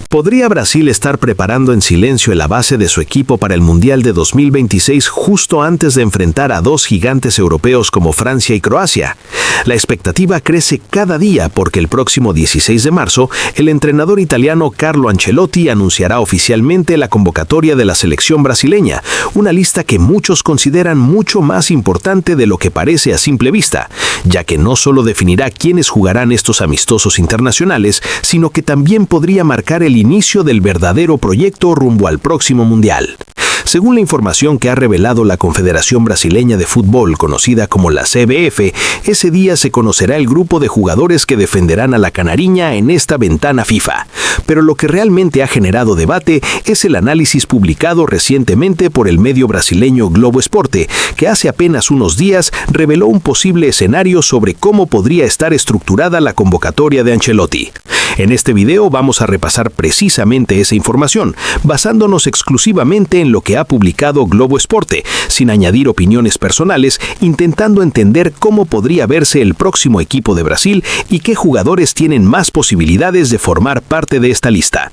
¿Podría Brasil estar preparando en silencio la base de su equipo para el Mundial de 2026 justo antes de enfrentar a dos gigantes europeos como Francia y Croacia? La expectativa crece cada día porque el próximo 16 de marzo, el entrenador italiano Carlo Ancelotti anunciará oficialmente la convocatoria de la selección brasileña, una lista que muchos consideran mucho más importante de lo que parece a simple vista, ya que no solo definirá quiénes jugarán estos amistosos internacionales, sino que también podría marcar el inicio del verdadero proyecto rumbo al próximo Mundial. Según la información que ha revelado la Confederación Brasileña de Fútbol, conocida como la CBF, ese día se conocerá el grupo de jugadores que defenderán a la Canariña en esta ventana FIFA. Pero lo que realmente ha generado debate es el análisis publicado recientemente por el medio brasileño Globo Esporte, que hace apenas unos días reveló un posible escenario sobre cómo podría estar estructurada la convocatoria de Ancelotti. En este video vamos a repasar precisamente esa información, basándonos exclusivamente en lo que ha publicado Globo Esporte, sin añadir opiniones personales, intentando entender cómo podría verse el próximo equipo de Brasil y qué jugadores tienen más posibilidades de formar parte de esta lista.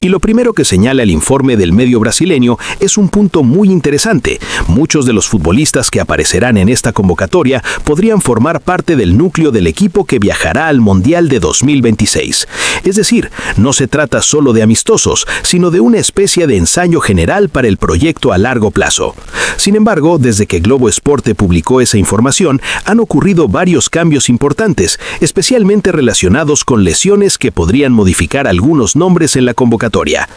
Y lo primero que señala el informe del medio brasileño es un punto muy interesante. Muchos de los futbolistas que aparecerán en esta convocatoria podrían formar parte del núcleo del equipo que viajará al Mundial de 2026. Es decir, no se trata solo de amistosos, sino de una especie de ensayo general para el proyecto a largo plazo. Sin embargo, desde que Globo Esporte publicó esa información, han ocurrido varios cambios importantes, especialmente relacionados con lesiones que podrían modificar algunos nombres en la convocatoria.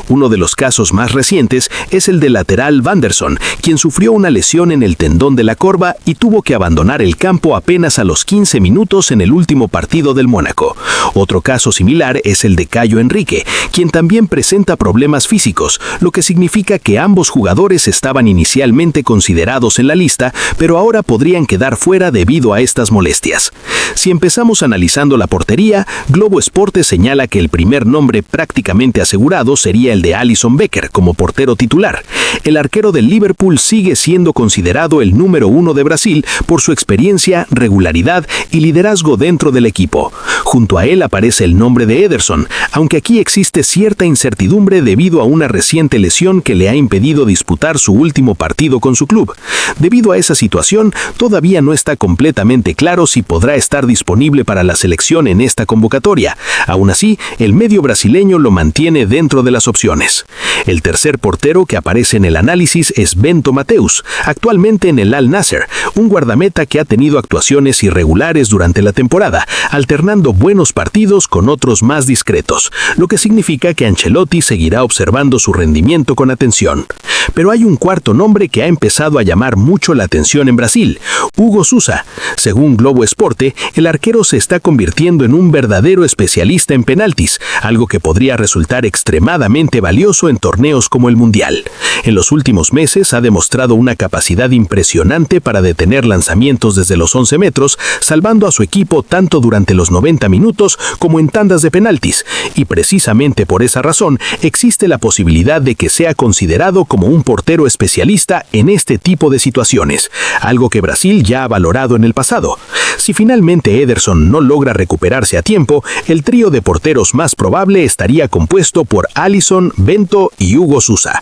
Uno de los casos más recientes es el del lateral Wanderson, quien sufrió una lesión en el tendón de la corva y tuvo que abandonar el campo apenas a los 15 minutos en el último partido del Mónaco. Otro caso similar es el de Caio Henrique, quien también presenta problemas físicos, lo que significa que ambos jugadores estaban inicialmente considerados en la lista, pero ahora podrían quedar fuera debido a estas molestias. Si empezamos analizando la portería, Globo Esporte señala que el primer nombre prácticamente asegurado sería el de Alisson Becker como portero titular. El arquero del Liverpool sigue siendo considerado el número 1 de Brasil por su experiencia, regularidad y liderazgo dentro del equipo. Junto a él aparece el nombre de Ederson, aunque aquí existe cierta incertidumbre debido a una reciente lesión que le ha impedido disputar su último partido con su club. Debido a esa situación, todavía no está completamente claro si podrá estar disponible para la selección en esta convocatoria. Aún así, el medio brasileño lo mantiene dentro de las opciones. El tercer portero que aparece en el análisis es Bento Mateus, actualmente en el Al Nassr, un guardameta que ha tenido actuaciones irregulares durante la temporada, alternando buenos partidos con otros más discretos, lo que significa que Ancelotti seguirá observando su rendimiento con atención. Pero hay un cuarto nombre que ha empezado a llamar mucho la atención en Brasil, Hugo Sousa. Según Globo Esporte, el arquero se está convirtiendo en un verdadero especialista en penaltis, algo que podría resultar extremadamente valioso en torneos como el Mundial. En los últimos meses ha demostrado una capacidad impresionante para detener lanzamientos desde los 11 metros, salvando a su equipo tanto durante los 90 minutos como en tandas de penaltis, y precisamente por esa razón existe la posibilidad de que sea considerado como un portero especialista en este tipo de situaciones, algo que Brasil ya ha valorado en el pasado. Si finalmente Ederson no logra recuperarse a tiempo, el trío de porteros más probable estaría compuesto por Alisson, Bento y Hugo Sousa.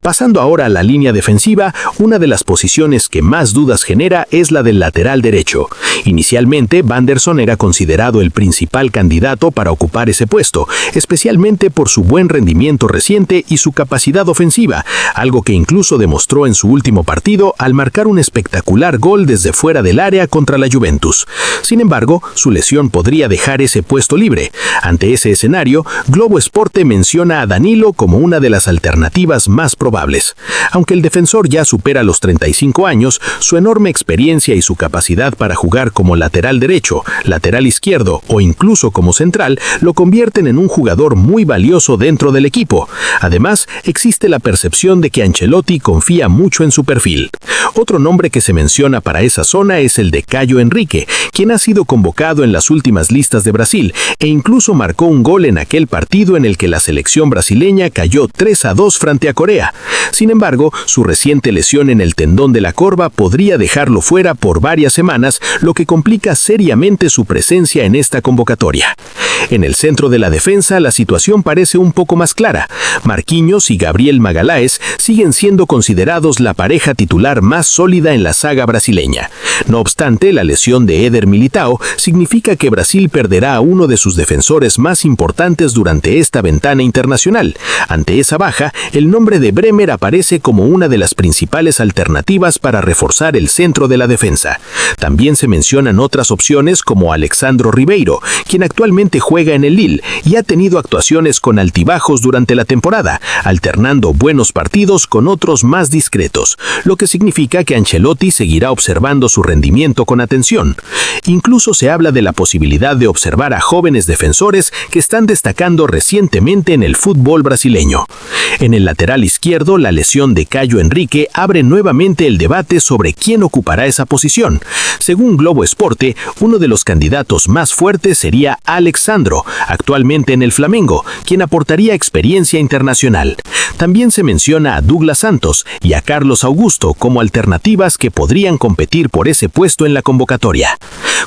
Pasando ahora a la línea defensiva, una de las posiciones que más dudas genera es la del lateral derecho. Inicialmente, Wanderson era considerado el principal candidato para ocupar ese puesto, especialmente por su buen rendimiento reciente y su capacidad ofensiva, algo que incluso demostró en su último partido al marcar un espectacular gol desde fuera del área contra la Juventus. Sin embargo, su lesión podría dejar ese puesto libre. Ante ese escenario, Globo Esporte menciona a Danilo como una de las alternativas más probables. Aunque el defensor ya supera los 35 años, su enorme experiencia y su capacidad para jugar como lateral derecho, lateral izquierdo o incluso como central lo convierten en un jugador muy valioso dentro del equipo. Además, existe la percepción de que Ancelotti confía mucho en su perfil. Otro nombre que se menciona para esa zona es el de Caio Henrique, Enrique, quien ha sido convocado en las últimas listas de Brasil e incluso marcó un gol en aquel partido en el que la selección brasileña cayó 3-2 frente a Corea. Sin embargo, su reciente lesión en el tendón de la corva podría dejarlo fuera por varias semanas, lo que complica seriamente su presencia en esta convocatoria. En el centro de la defensa, la situación parece un poco más clara. Marquinhos y Gabriel Magalhães siguen siendo considerados la pareja titular más sólida en la saga brasileña. No obstante, la lesión de Éder Militão significa que Brasil perderá a uno de sus defensores más importantes durante esta ventana internacional. Ante esa baja, el nombre de Bremer aparece como una de las principales alternativas para reforzar el centro de la defensa. También se mencionan otras opciones como Alexandro Ribeiro, quien actualmente juega en el Lille y ha tenido actuaciones con altibajos durante la temporada, alternando buenos partidos con otros más discretos, lo que significa que Ancelotti seguirá observando su rendimiento con atención. Incluso se habla de la posibilidad de observar a jóvenes defensores que están destacando recientemente en el fútbol brasileño. En el lateral izquierdo, la lesión de Caio Henrique abre nuevamente el debate sobre quién ocupará esa posición. Según Globo Esporte, uno de los candidatos más fuertes sería Alex Sandro, actualmente en el Flamengo, quien aportaría experiencia internacional. También se menciona a Douglas Santos y a Carlos Augusto como alternativas que podrían competir por ese puesto en la convocatoria.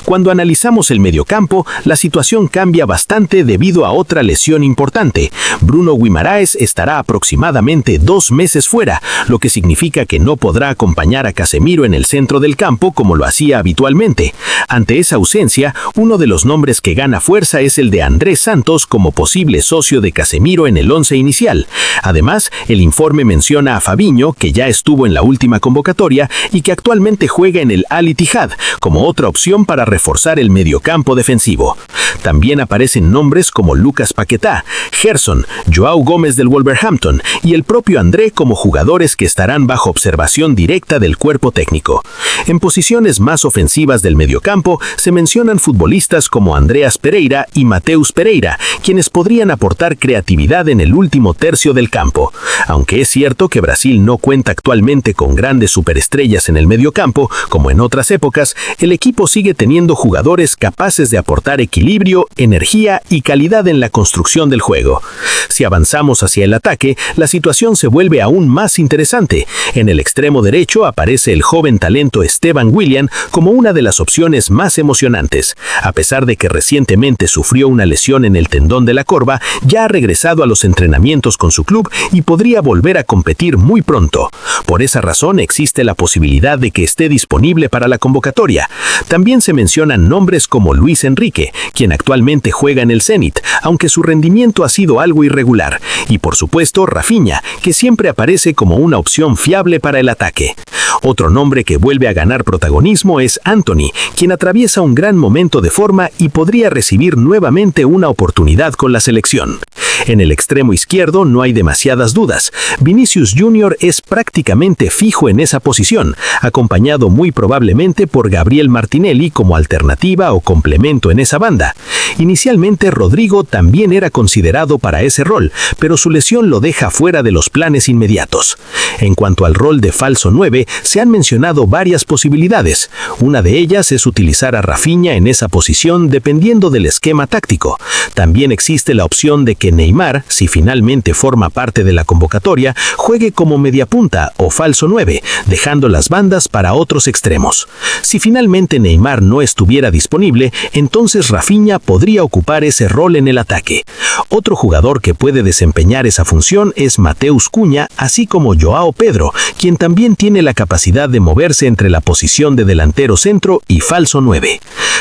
Cuando analizamos el mediocampo, la situación cambia bastante debido a otra lesión importante. Bruno Guimaraes estará aproximadamente 2 meses fuera, lo que significa que no podrá acompañar a Casemiro en el centro del campo como lo hacía habitualmente. Ante esa ausencia, uno de los nombres que gana fuerza es el de Andrés Santos como posible socio de Casemiro en el 11 inicial. Además, el informe menciona a Fabinho, que ya estuvo en la última convocatoria y que actualmente juega en el Al-Ittihad, como otra opción para reforzar el mediocampo defensivo. También aparecen nombres como Lucas Paquetá, Gerson, Joao Gómez del Wolverhampton y el propio André como jugadores que estarán bajo observación directa del cuerpo técnico. En posiciones más ofensivas del mediocampo se mencionan futbolistas como Andreas Pereira y Mateus Pereira, quienes podrían aportar creatividad en el último tercio del campo. Aunque es cierto que Brasil no cuenta actualmente con grandes superestrellas en el mediocampo, como en otras épocas, el equipo sigue teniendo jugadores capaces de aportar equilibrio, energía y calidad en la construcción del juego. Si avanzamos hacia el ataque, la situación se vuelve aún más interesante. En el extremo derecho aparece el joven talento Esteban Willian como una de las opciones más emocionantes. A pesar de que recientemente sufrió una lesión en el tendón de la corva, ya ha regresado a los entrenamientos con su club y podría volver a competir muy pronto. Por esa razón existe la posibilidad de que esté disponible para la convocatoria. También se mencionan nombres como Luis Enrique, quien actualmente juega en el Zenit, aunque su rendimiento ha sido algo irregular, y por supuesto Rafinha, que siempre aparece como una opción fiable para el ataque. Otro nombre que vuelve a ganar protagonismo es Antony, quien atraviesa un gran momento de forma y podría recibir nuevamente una oportunidad con la selección. En el extremo izquierdo no hay demasiadas dudas. Vinicius Jr. es prácticamente fijo en esa posición, acompañado muy probablemente por Gabriel Martinelli como alternativa o complemento en esa banda. Inicialmente Rodrigo también era considerado para ese rol, pero su lesión lo deja fuera de los planes inmediatos. En cuanto al rol de falso 9, se han mencionado varias posibilidades. Una de ellas es utilizar a Rafinha en esa posición dependiendo del esquema táctico. También existe la opción de que Neymar, si finalmente forma parte de la convocatoria, juegue como mediapunta o falso 9, dejando las bandas para otros extremos. Si finalmente Neymar no estuviera disponible, entonces Rafinha podría ocupar ese rol en el ataque. Otro jugador que puede desempeñar esa función es Mateus Cunha, así como Joao Pedro, quien también tiene la capacidad de moverse entre la posición de delantero centro y falso 9.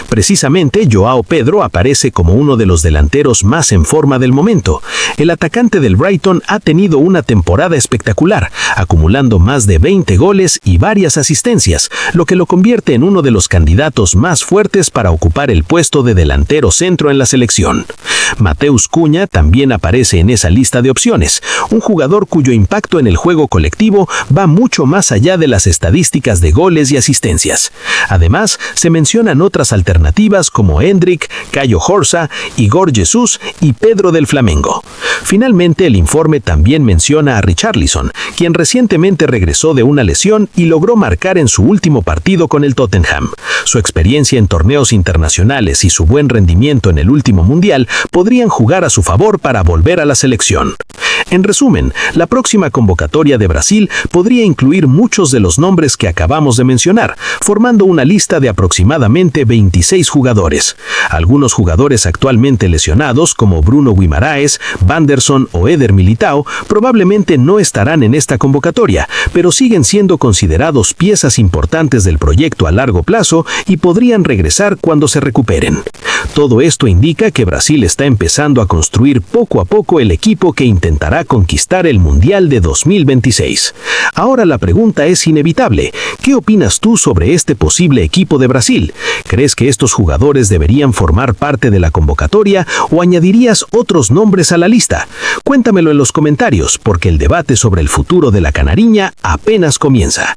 Precisamente Joao Pedro aparece como uno de los delanteros más en forma del momento. El atacante del Brighton ha tenido una temporada espectacular, acumulando más de 20 goles y varias asistencias, lo que lo convierte en uno de los candidatos más fuertes para ocupar el puesto de delantero centro en la selección. Matheus Cunha también aparece en esa lista de opciones, un jugador cuyo impacto en el juego colectivo va mucho más allá de las estadísticas de goles y asistencias. Además, se mencionan otras alternativas como Endrick, Caio Horsa, Igor Jesús y Pedro del Flamengo. Finalmente, el informe también menciona a Richarlison, quien recientemente regresó de una lesión y logró marcar en su último partido con el Tottenham. Su experiencia en torneos internacionales y su buen rendimiento en el último mundial podrían jugar a su favor para volver a la selección. En resumen, la próxima convocatoria de Brasil podría incluir muchos de los nombres que acabamos de mencionar, formando una lista de aproximadamente 26 jugadores. Algunos jugadores actualmente lesionados, como Bruno Guimaraes, Wanderson o Eder Militao, probablemente no estarán en esta convocatoria, pero siguen siendo considerados piezas importantes del proyecto a largo plazo y podrían regresar cuando se recuperen. Todo esto indica que Brasil está empezando a construir poco a poco el equipo que intentará conquistar el Mundial de 2026. Ahora la pregunta es inevitable. ¿Qué opinas tú sobre este posible equipo de Brasil? ¿Crees que estos jugadores deberían formar parte de la convocatoria o añadirías otros nombres a la lista? Cuéntamelo en los comentarios, porque el debate sobre el futuro de la canariña apenas comienza.